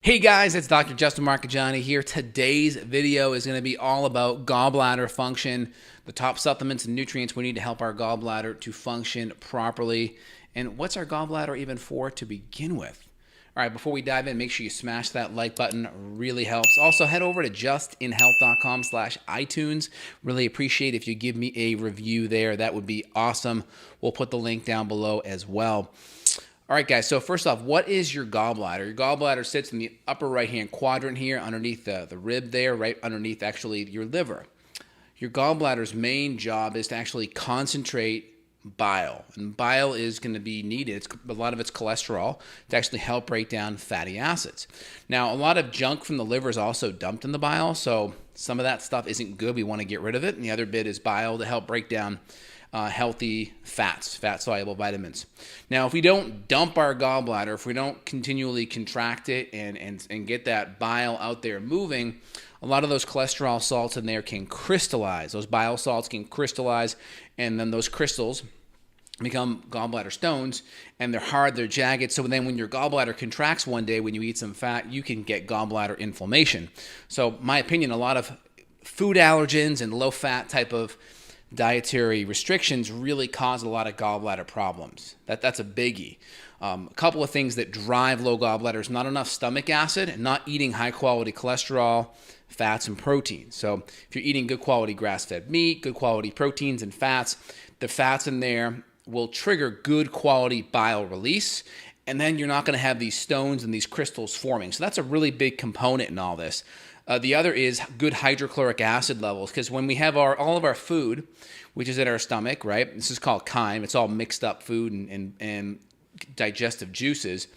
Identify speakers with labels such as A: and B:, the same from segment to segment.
A: Hey guys, it's Dr. Justin Marcagiani here. Today's video is going to be all about gallbladder function, the top supplements and nutrients we need to help our gallbladder to function properly, and what's our gallbladder even for to begin with. All right, before we dive in, make sure you smash that like button. Really helps. Also, head over to justinhealth.com/iTunes. Really appreciate if you give me a review there. That would be awesome. We'll put the link down below as well. All right, guys, so first off, what is your gallbladder? Your gallbladder sits in the upper right-hand quadrant here underneath the rib there, right underneath actually your liver. Your gallbladder's main job is to actually concentrate bile, and bile is going to be needed. A lot of it's cholesterol to actually help break down fatty acids. Now, a lot of junk from the liver is also dumped in the bile, so some of that stuff isn't good. We want to get rid of it, and the other bit is bile to help break down healthy fats, fat-soluble vitamins. Now, if we don't dump our gallbladder, if we don't continually contract it and get that bile out there moving, a lot of those cholesterol salts in there can crystallize. Those bile salts can crystallize, and then those crystals become gallbladder stones, and they're hard, they're jagged. So then when your gallbladder contracts one day when you eat some fat, you can get gallbladder inflammation. So my opinion, a lot of food allergens and low-fat type of dietary restrictions really cause a lot of gallbladder problems. That's a biggie. A couple of things that drive low gallbladders: not enough stomach acid and not eating high quality cholesterol, fats, and proteins. So if you're eating good quality grass-fed meat, good quality proteins and fats, the fats in there will trigger good quality bile release, and then you're not going to have these stones and these crystals forming. So that's a really big component in all this. The other is good hydrochloric acid levels, because when we have all of our food, which is in our stomach, right? This is called chyme. It's all mixed up food and digestive juices.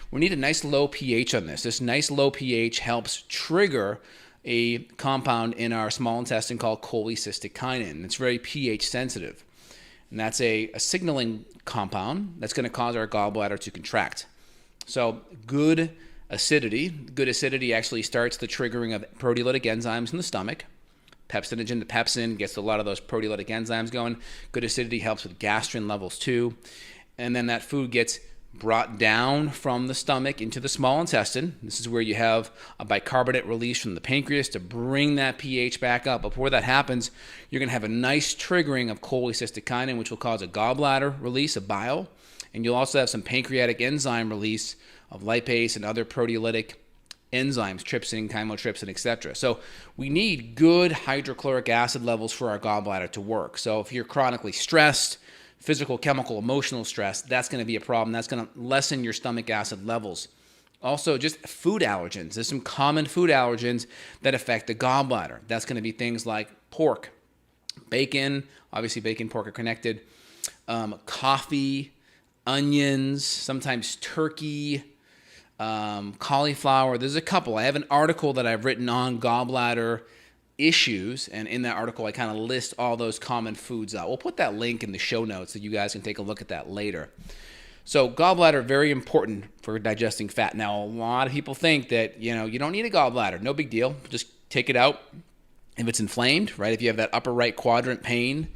A: We need a nice low pH on this. This nice low pH helps trigger a compound in our small intestine called cholecystokinin. It's very pH sensitive. And that's a signaling compound that's going to cause our gallbladder to contract. So good acidity actually starts the triggering of proteolytic enzymes in the stomach. Pepsinogen to pepsin gets a lot of those proteolytic enzymes going. Good acidity helps with gastrin levels too. And then that food gets brought down from the stomach into the small intestine. This is where you have a bicarbonate release from the pancreas to bring that pH back up. Before that happens, you're going to have a nice triggering of cholecystokinin, which will cause a gallbladder release of bile. And you'll also have some pancreatic enzyme release of lipase and other proteolytic enzymes, trypsin, chymotrypsin, etc. So we need good hydrochloric acid levels for our gallbladder to work. So if you're chronically stressed, physical, chemical, emotional stress, that's going to be a problem. That's going to lessen your stomach acid levels. Also, just food allergens. There's some common food allergens that affect the gallbladder. That's going to be things like pork, bacon, obviously bacon, pork are connected, coffee, onions, sometimes turkey, cauliflower. There's a couple. I have an article that I've written on gallbladder issues, and in that article I kind of list all those common foods out. We'll put that link in the show notes so you guys can take a look at that later. So gallbladder, very important for digesting fat. Now, a lot of people think that, you don't need a gallbladder. No big deal. Just take it out if it's inflamed, right? If you have that upper right quadrant pain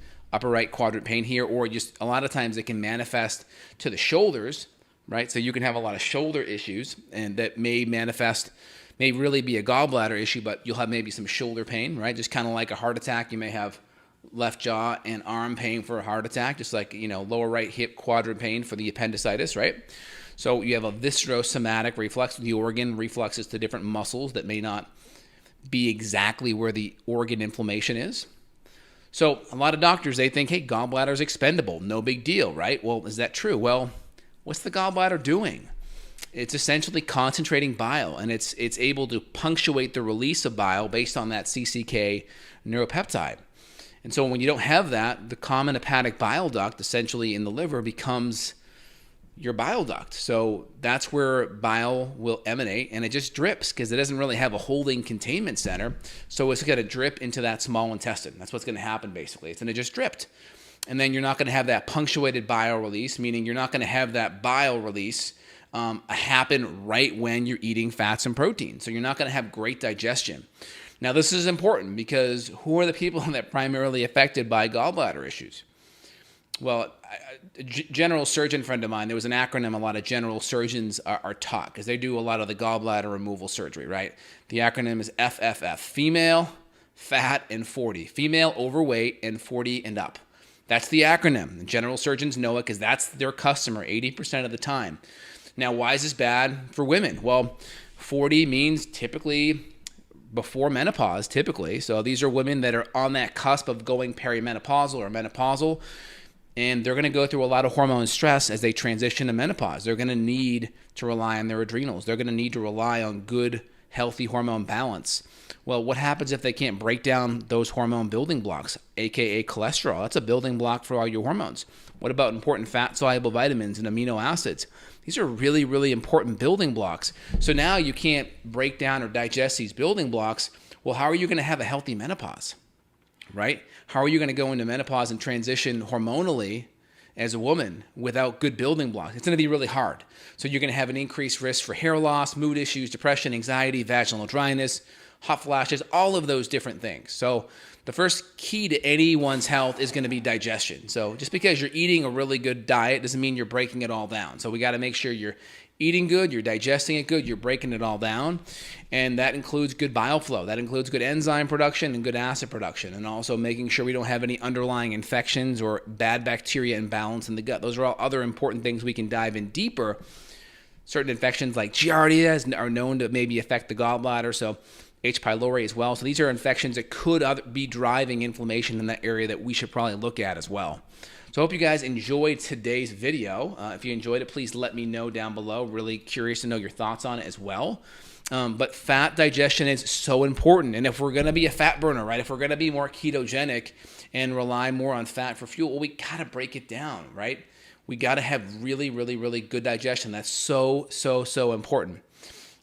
A: here, or just a lot of times it can manifest to the shoulders, right? So you can have a lot of shoulder issues, and that may really be a gallbladder issue, but you'll have maybe some shoulder pain, right? Just kind of like a heart attack. You may have left jaw and arm pain for a heart attack, just like, lower right hip quadrant pain for the appendicitis, right? So you have a viscerosomatic reflux. The organ refluxes to different muscles that may not be exactly where the organ inflammation is. So a lot of doctors, they think, hey, gallbladder is expendable. No big deal, right? Well, is that true? Well, what's the gallbladder doing? It's essentially concentrating bile, and it's able to punctuate the release of bile based on that CCK neuropeptide. And so when you don't have that, the common hepatic bile duct essentially in the liver becomes your bile duct. So that's where bile will emanate, and it just drips because it doesn't really have a holding containment center. So it's going to drip into that small intestine. That's what's going to happen basically. It's going to just drip. And then you're not going to have that punctuated bile release, meaning you're not going to have that bile release happen right when you're eating fats and proteins. So you're not going to have great digestion. Now, this is important because who are the people that are primarily affected by gallbladder issues? Well, general surgeon friend of mine, there was an acronym a lot of general surgeons are taught because they do a lot of the gallbladder removal surgery, right? The acronym is FFF, female, fat, and 40. Female, overweight, and 40 and up. That's the acronym. The general surgeons know it because that's their customer 80% of the time. Now, why is this bad for women? Well, 40 means typically before menopause, typically. So these are women that are on that cusp of going perimenopausal or menopausal, and they're going to go through a lot of hormone stress as they transition to menopause. They're going to need to rely on their adrenals. They're going to need to rely on good, healthy hormone balance. Well, what happens if they can't break down those hormone building blocks, aka cholesterol? That's a building block for all your hormones. What about important fat-soluble vitamins and amino acids? These are really, really important building blocks. So now you can't break down or digest these building blocks. Well, how are you going to have a healthy menopause, right? How are you going to go into menopause and transition hormonally as a woman without good building blocks? It's going to be really hard. So you're going to have an increased risk for hair loss, mood issues, depression, anxiety, vaginal dryness, hot flashes, all of those different things. So the first key to anyone's health is going to be digestion. So just because you're eating a really good diet doesn't mean you're breaking it all down. So we got to make sure you're eating good, you're digesting it good, you're breaking it all down. And that includes good bile flow. That includes good enzyme production and good acid production. And also making sure we don't have any underlying infections or bad bacteria imbalance in the gut. Those are all other important things we can dive in deeper. Certain infections like Giardia are known to maybe affect the gallbladder. So H. pylori as well. So these are infections that could be driving inflammation in that area that we should probably look at as well. So I hope you guys enjoyed today's video. If you enjoyed it, please let me know down below. Really curious to know your thoughts on it as well. But fat digestion is so important. And if we're going to be a fat burner, right? If we're going to be more ketogenic and rely more on fat for fuel, well, we got to break it down, right? We got to have really, really, really good digestion. That's so, so, so important.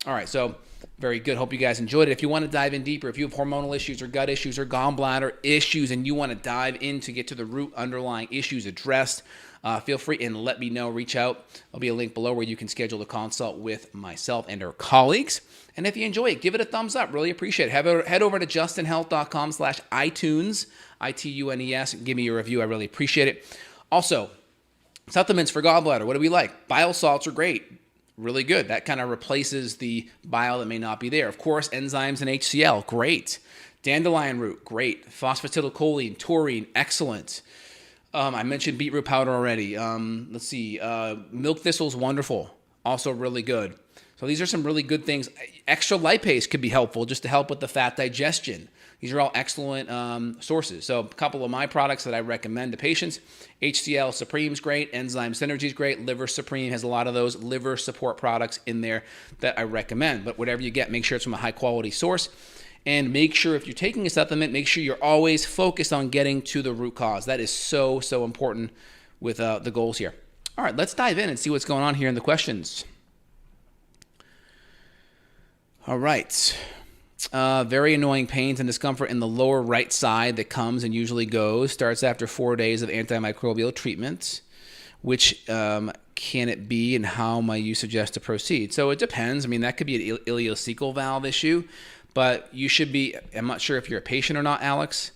A: All right, so very good. Hope you guys enjoyed it. If you want to dive in deeper, if you have hormonal issues or gut issues or gallbladder issues and you want to dive in to get to the root underlying issues addressed, feel free and let me know. Reach out. There'll be a link below where you can schedule a consult with myself and our colleagues. And if you enjoy it, give it a thumbs up. Really appreciate it. Head over to justinhealth.com/iTunes, iTunes, and give me a review. I really appreciate it. Also, supplements for gallbladder. What do we like? Bile salts are great. Really good. That kind of replaces the bile that may not be there. Of course, enzymes and HCl, great. Dandelion root, great. Phosphatidylcholine, taurine, excellent. I mentioned beetroot powder already. Let's see. Milk thistle's wonderful, also really good. So these are some really good things. Extra lipase could be helpful just to help with the fat digestion. These are all excellent sources. So a couple of my products that I recommend to patients. HCl Supreme is great. Enzyme Synergy is great. Liver Supreme has a lot of those liver support products in there that I recommend. But whatever you get, make sure it's from a high quality source. And make sure if you're taking a supplement, make sure you're always focused on getting to the root cause. That is so, so important with the goals here. All right, let's dive in and see what's going on here in the questions. All right. Very annoying pains and discomfort in the lower right side that comes and usually goes. Starts after 4 days of antimicrobial treatment. Which can it be and how might you suggest to proceed? So it depends. I mean, that could be an ileocecal valve issue, but you should be, I'm not sure if you're a patient or not, Alex.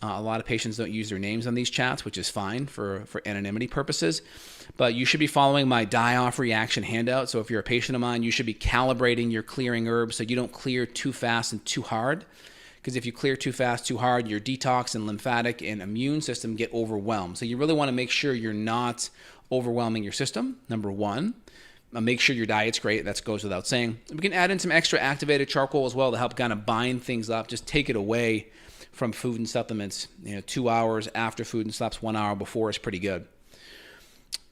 A: A lot of patients don't use their names on these chats, which is fine for anonymity purposes. But you should be following my die-off reaction handout. So if you're a patient of mine, you should be calibrating your clearing herbs so you don't clear too fast and too hard. Because if you clear too fast, too hard, your detox and lymphatic and immune system get overwhelmed. So you really want to make sure you're not overwhelming your system, number one. Make sure your diet's great. That goes without saying. We can add in some extra activated charcoal as well to help kind of bind things up. Just take it away from food and supplements. 2 hours after food and supplements, 1 hour before is pretty good.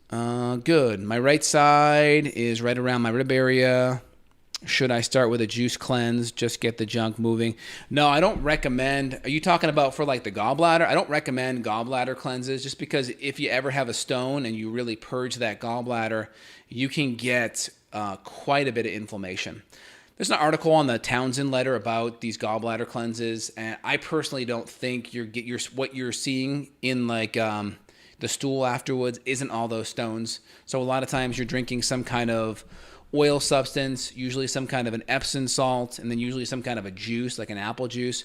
A: Good. My right side is right around my rib area. Should I start with a juice cleanse? Just get the junk moving. No, I don't recommend. Are you talking about for like the gallbladder? I don't recommend gallbladder cleanses just because if you ever have a stone and you really purge that gallbladder, you can get quite a bit of inflammation. There's an article on the Townsend letter about these gallbladder cleanses, and I personally don't think what you're seeing in like the stool afterwards isn't all those stones. So a lot of times you're drinking some kind of oil substance, usually some kind of an Epsom salt, and then usually some kind of a juice like an apple juice.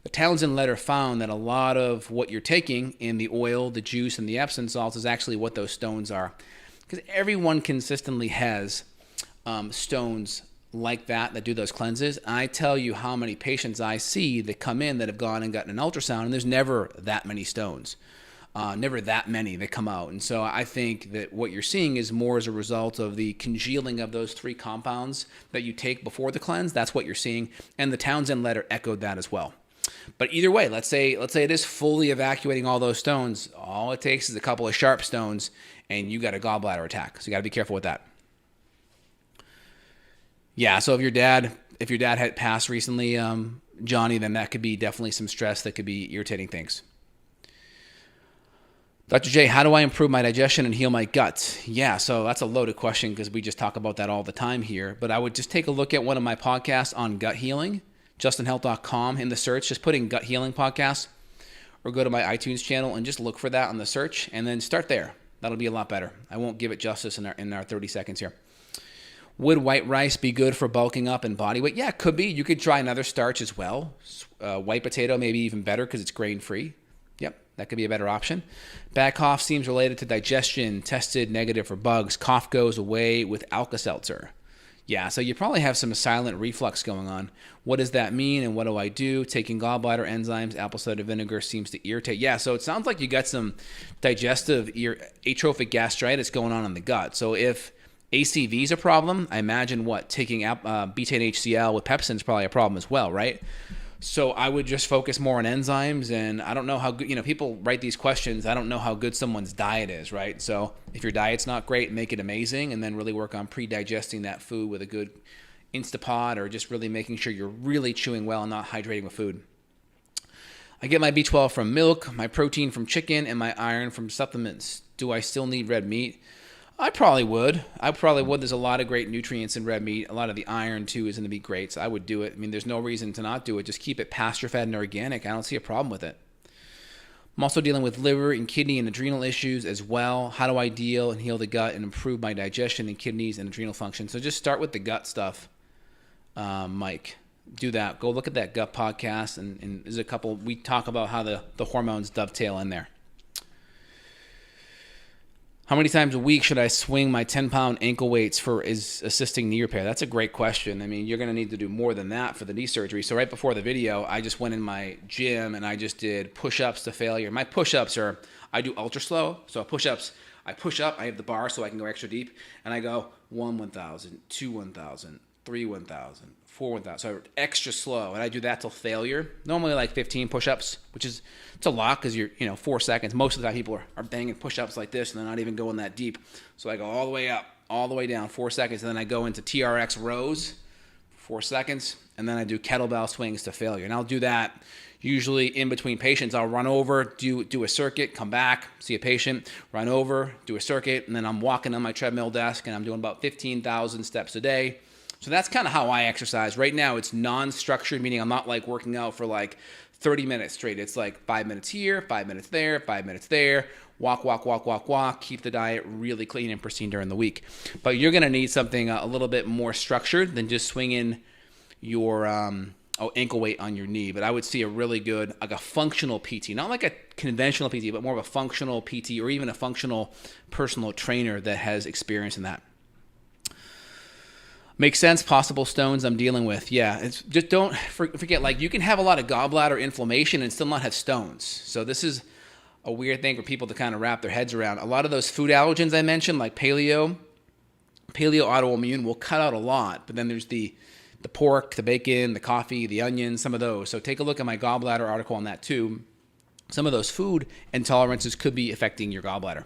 A: The Townsend letter found that a lot of what you're taking in the oil, the juice, and the Epsom salts is actually what those stones are. Because everyone consistently has stones like that do those cleanses. I tell you how many patients I see that come in that have gone and gotten an ultrasound, and there's never that many stones. Never that many that come out. And so I think that what you're seeing is more as a result of the congealing of those 3 compounds that you take before the cleanse. That's what you're seeing. And the Townsend letter echoed that as well. But either way, let's say it is fully evacuating all those stones. All it takes is a couple of sharp stones and you got a gallbladder attack. So you got to be careful with that. Yeah, so if your dad had passed recently, Johnny, then that could be definitely some stress that could be irritating things. Dr. J, how do I improve my digestion and heal my gut? Yeah, so that's a loaded question because we just talk about that all the time here. But I would just take a look at one of my podcasts on gut healing, justinhealth.com. In the search, just put in gut healing podcast, or go to my iTunes channel and just look for that on the search and then start there. That'll be a lot better. I won't give it justice in our 30 seconds here. Would white rice be good for bulking up and body weight? Yeah, it could be. You could try another starch as well. White potato maybe even better because it's grain-free. Yep, that could be a better option. Bad cough seems related to digestion. Tested negative for bugs. Cough goes away with Alka-Seltzer. Yeah, so you probably have some silent reflux going on. What does that mean and what do I do? Taking gallbladder enzymes, apple cider vinegar seems to irritate. Yeah, so it sounds like you got some digestive atrophic gastritis going on in the gut. So if ACV is a problem, I imagine taking betaine HCl with pepsin is probably a problem as well, right? So I would just focus more on enzymes, and I don't know how good, people write these questions. I don't know how good someone's diet is, right? So if your diet's not great, make it amazing, and then really work on pre-digesting that food with a good Instapot, or just really making sure you're really chewing well and not hydrating with food. I get my B12 from milk, my protein from chicken, and my iron from supplements. Do I still need red meat? I probably would. There's a lot of great nutrients in red meat. A lot of the iron, too, is going to be great, so I would do it. I mean, there's no reason to not do it. Just keep it pasture-fed and organic. I don't see a problem with it. I'm also dealing with liver and kidney and adrenal issues as well. How do I deal and heal the gut and improve my digestion and kidneys and adrenal function? So just start with the gut stuff, Mike. Do that. Go look at that gut podcast, and there's a couple. We talk about how the hormones dovetail in there. How many times a week should I swing my 10-pound ankle weights for assisting knee repair? That's a great question. I mean, you're going to need to do more than that for the knee surgery. So right before the video, I just went in my gym and I just did push-ups to failure. My push-ups I do ultra slow. So push-ups, I push up, I have the bar so I can go extra deep, and I go 1, 1,000, 2, 1,000, 3, 1,000, 4, 1,000. So extra slow, and I do that till failure. Normally like 15 push-ups, which is, it's a lot because you're, 4 seconds. Most of the time people are banging push-ups like this, and they're not even going that deep. So I go all the way up, all the way down, 4 seconds, and then I go into TRX rows, 4 seconds, and then I do kettlebell swings to failure. And I'll do that usually in between patients. I'll run over, do a circuit, come back, see a patient, run over, do a circuit, and then I'm walking on my treadmill desk, and I'm doing about 15,000 steps a day. So that's kind of how I exercise. Right now, it's non-structured, meaning I'm not like working out for like 30 minutes straight. It's like 5 minutes here, 5 minutes there, 5 minutes there. Walk, walk, walk, walk, walk. Keep the diet really clean and pristine during the week. But you're going to need something a little bit more structured than just swinging your ankle weight on your knee. But I would see a really good, like a functional PT, not like a conventional PT, but more of a functional PT or even a functional personal trainer that has experience in that. Makes sense. Possible stones I'm dealing with. Yeah, it's just don't forget, like you can have a lot of gallbladder inflammation and still not have stones. So this is a weird thing for people to kind of wrap their heads around. A lot of those food allergens I mentioned, like paleo autoimmune, will cut out a lot. But then there's the pork, the bacon, the coffee, the onions, some of those. So take a look at my gallbladder article on that too. Some of those food intolerances could be affecting your gallbladder.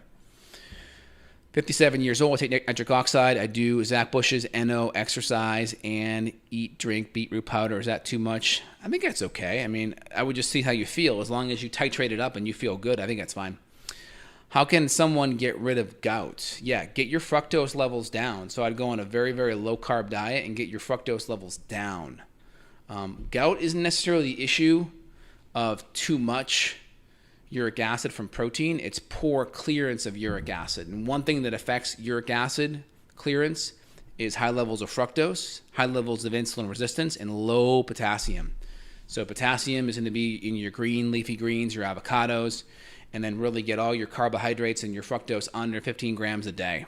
A: 57 years old, I take nitric oxide. I do Zach Bush's NO exercise and drink beetroot powder. Is that too much? I think that's okay. I mean, I would just see how you feel. As long as you titrate it up and you feel good, I think that's fine. How can someone get rid of gout? Yeah, get your fructose levels down. So I'd go on a very, very low-carb diet and get your fructose levels down. Gout isn't necessarily the issue of too much uric acid from protein. It's poor clearance of uric acid. And one thing that affects uric acid clearance is high levels of fructose, high levels of insulin resistance, and low potassium. So potassium is going to be in your green leafy greens, your avocados, and then really get all your carbohydrates and your fructose under 15 grams a day.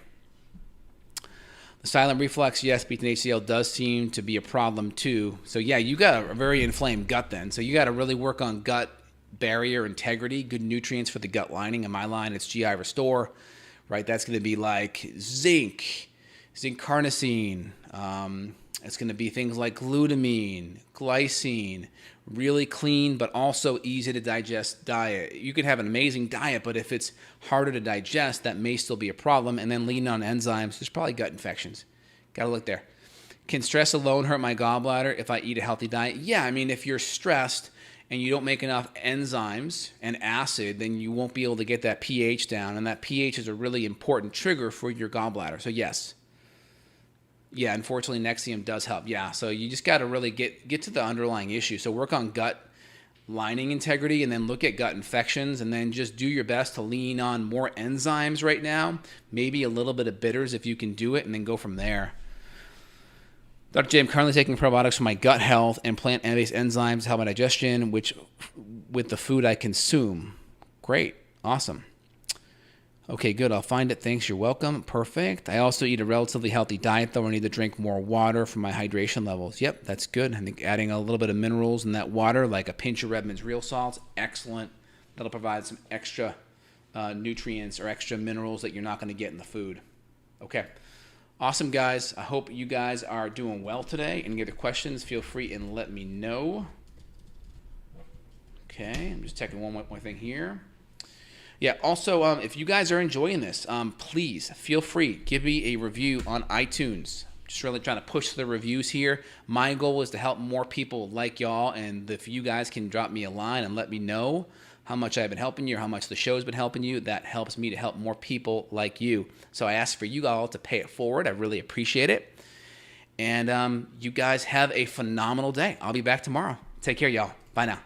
A: The silent reflux, yes, beta HCl does seem to be a problem too. So yeah, you got a very inflamed gut then. So you got to really work on gut barrier integrity, good nutrients for the gut lining. In my line, it's GI Restore, right? That's going to be like zinc carnosine. It's going to be things like glutamine, glycine, really clean but also easy to digest diet. You can have an amazing diet, but if it's harder to digest, that may still be a problem. And then lean on enzymes. There's probably gut infections. Got to look there. Can stress alone hurt my gallbladder if I eat a healthy diet? Yeah, I mean, if you're stressed and you don't make enough enzymes and acid, then you won't be able to get that pH down. And that pH is a really important trigger for your gallbladder. So yes. Yeah, unfortunately, Nexium does help. Yeah, so you just got to really get to the underlying issue. So work on gut lining integrity and then look at gut infections and then just do your best to lean on more enzymes right now, maybe a little bit of bitters if you can do it, and then go from there. Dr. J, I'm currently taking probiotics for my gut health and plant-based enzymes to help my digestion, which with the food I consume. Great. Awesome. Okay, good. I'll find it. Thanks. You're welcome. Perfect. I also eat a relatively healthy diet, though. I need to drink more water for my hydration levels. Yep, that's good. I think adding a little bit of minerals in that water, like a pinch of Redmond's Real Salts, excellent. That'll provide some extra nutrients or extra minerals that you're not going to get in the food. Okay. Awesome, guys. I hope you guys are doing well today. Any other questions, feel free and let me know. Okay, I'm just checking one more thing here. Yeah, also, if you guys are enjoying this, please feel free, give me a review on iTunes. Just really trying to push the reviews here. My goal is to help more people like y'all, and if you guys can drop me a line and let me know how much I've been helping you or how much the show's been helping you, that helps me to help more people like you. So I ask for you all to pay it forward. I really appreciate it. And you guys have a phenomenal day. I'll be back tomorrow. Take care, y'all. Bye now.